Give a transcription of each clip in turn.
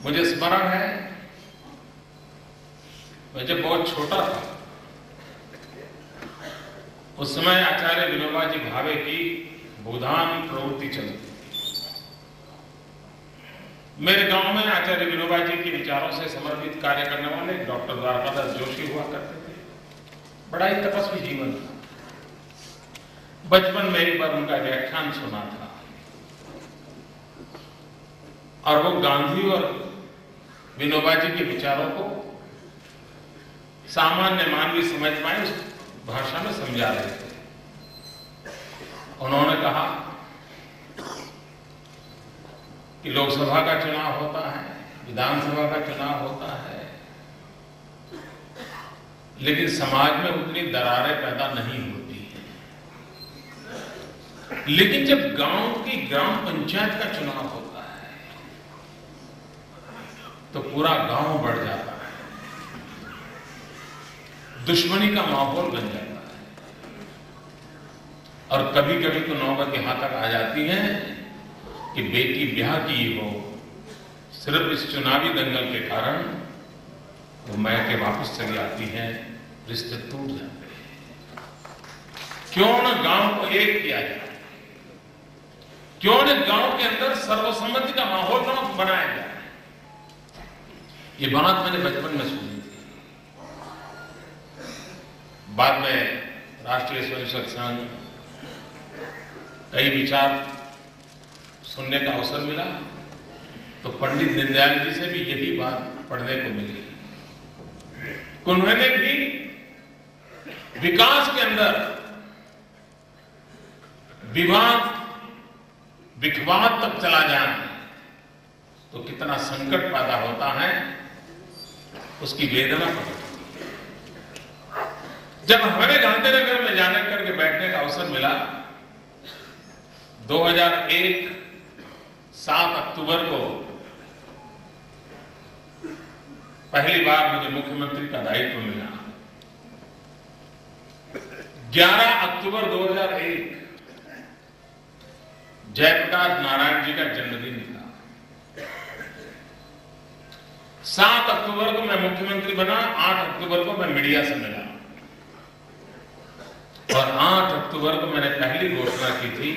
मुझे स्मरण है, मैं जब बहुत छोटा था उस समय आचार्य विनोबा जी भावे की बोधान प्रवृत्ति चलती थी। मेरे गांव में आचार्य विनोबा जी के विचारों से समर्पित कार्य करने वाले डॉक्टर द्वारकादास जोशी हुआ करते थे। बड़ा ही तपस्वी जीवन था। बचपन में एक बार उनका व्याख्यान सुना था और वो गांधी और विनोबा जी के विचारों को सामान्य मानवी समझ पाए उस भाषा में समझा रहे थे। उन्होंने कहा कि लोकसभा का चुनाव होता है, विधानसभा का चुनाव होता है, लेकिन समाज में उतनी दरारें पैदा नहीं होती हैं। लेकिन जब गांव की ग्राम पंचायत का चुनाव होता है तो पूरा गांव बढ़ जाता है, दुश्मनी का माहौल बन जाता है और कभी कभी तो नौबत यहाँ तक आ जाती है कि बेटी ब्याह की हो, सिर्फ इस चुनावी दंगल के कारण वो मैके वापस चली आती है, रिश्ते टूट जाते हैं। क्यों न गांव को एक किया जाए, क्यों न गांव के अंदर सर्वसम्मति का माहौल न बनाया जाए। ये बात मैंने बचपन में सुनी थी। बाद में राष्ट्रीय स्वयंसेवक संघ कई विचार सुनने का अवसर मिला तो पंडित दीनदयाल जी से भी यही बात पढ़ने को मिली। उन्होंने भी विकास के अंदर विवाद विखवाद तक चला जाए तो कितना संकट पैदा होता है, उसकी वेदना पड़ती है। जब हमें गांधीनगर में जाने करके बैठने का अवसर मिला 2001 7 अक्टूबर को, पहली बार मुझे मुख्यमंत्री का दायित्व मिला। 11 अक्टूबर 2001 जयप्रकाश नारायण जी का जन्मदिन था। 7 अक्टूबर को मैं मुख्यमंत्री बना, 8 अक्टूबर को मैं मीडिया से मिला और 8 अक्टूबर को मैंने पहली घोषणा की थी,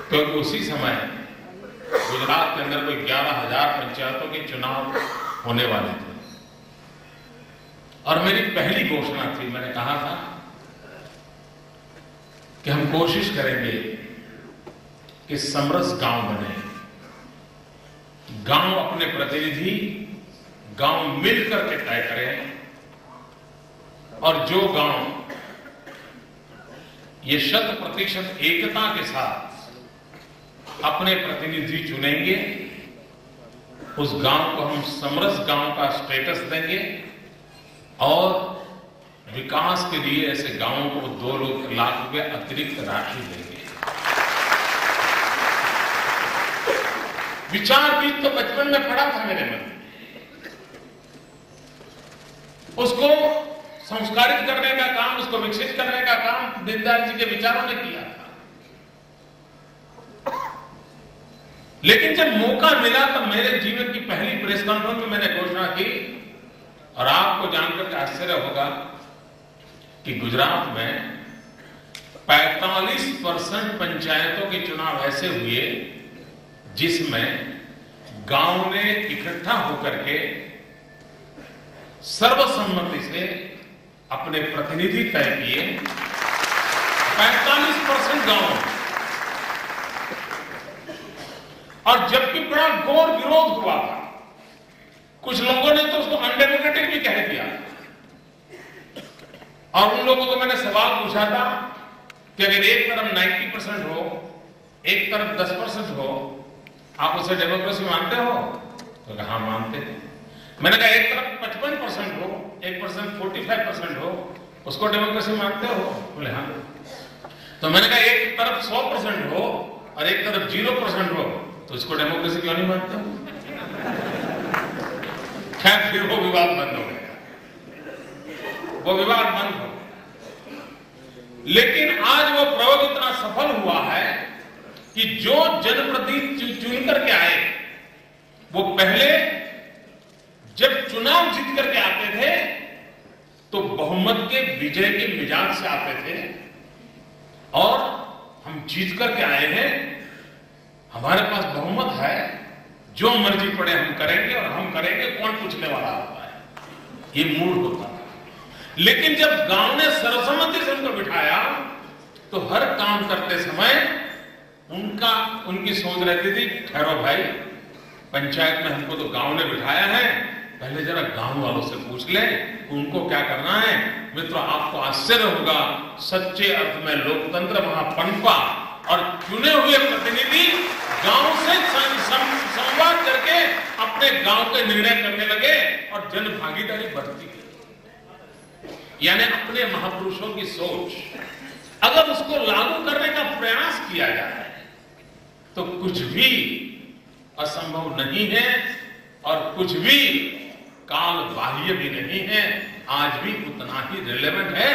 क्योंकि उसी समय गुजरात के अंदर कोई 11,000 पंचायतों के चुनाव होने वाले थे और मेरी पहली घोषणा थी, मैंने कहा था कि हम कोशिश करेंगे कि समरस गांव बने, गांव अपने प्रतिनिधि गांव मिलकर के तय करें और जो गांव ये 100% एकता के साथ अपने प्रतिनिधि चुनेंगे, उस गांव को हम समरस गांव का स्टेटस देंगे और विकास के लिए ऐसे गांवों को 2 लाख रुपए अतिरिक्त राशि देंगे। विचार बीज तो बचपन में पड़ा था मेरे मन में, उसको संस्कारित करने का काम, उसको विकसित करने का काम दीनदयाल जी के विचारों ने किया था। लेकिन जब मौका मिला तब मेरे जीवन की पहली प्रेस कॉन्फ्रेंस में मैंने घोषणा की और आपको जानकर के आश्चर्य होगा कि गुजरात में 45% पंचायतों के चुनाव ऐसे हुए जिसमें गांव ने इकट्ठा होकर के सर्वसम्मति से अपने प्रतिनिधि तय किए। 45% गांव, और जबकि बड़ा घोर विरोध हुआ था, कुछ लोगों ने तो उसको अनडेमोक्रेटिक भी कह दिया और उन लोगों को मैंने सवाल पूछा था कि अगर एक तरफ 90% हो, एक तरफ 10% हो, आप उसे डेमोक्रेसी मानते हो? तो कहा मानते हैं। मैंने कहा एक तरफ 55% हो, 1% 45% हो, उसको डेमोक्रेसी मानते हो? बोले हाँ। तो मैंने कहा एक तरफ 100% हो और एक तरफ 0% हो, तो इसको डेमोक्रेसी क्यों नहीं मानते हो? खैर फिर वो विवाद बंद हो गया, वो विवाद बंद हो गया। लेकिन आज वो प्रयोग इतना सफल हुआ है कि जो जनप्रतिनिधि चुन करके आए बहुमत के विजय के मिजाज से आते थे और हम जीत करके आए हैं, हमारे पास बहुमत है, जो मर्जी पड़े हम करेंगे और हम करेंगे, कौन पूछने वाला होता है, ये मूड होता है। लेकिन जब गांव ने सर्वसम्मति से उनको बिठाया तो हर काम करते समय उनकी सोच रहती थी, ठहरो भाई, पंचायत में हमको तो गांव ने बिठाया है, पहले जरा गांव वालों से पूछ ले उनको क्या करना है। मित्रों, आपको आश्चर्य होगा, सच्चे अर्थ में लोकतंत्र वहां पनपा और चुने हुए प्रतिनिधि गांव से संवाद करके अपने गांव के निर्णय करने लगे और जन भागीदारी बढ़ती गई। यानी अपने महापुरुषों की सोच अगर उसको लागू करने का प्रयास किया जाए तो कुछ भी असंभव नहीं है और कुछ भी काल बाह्य भी नहीं है, आज भी उतना ही रिलेवेंट है।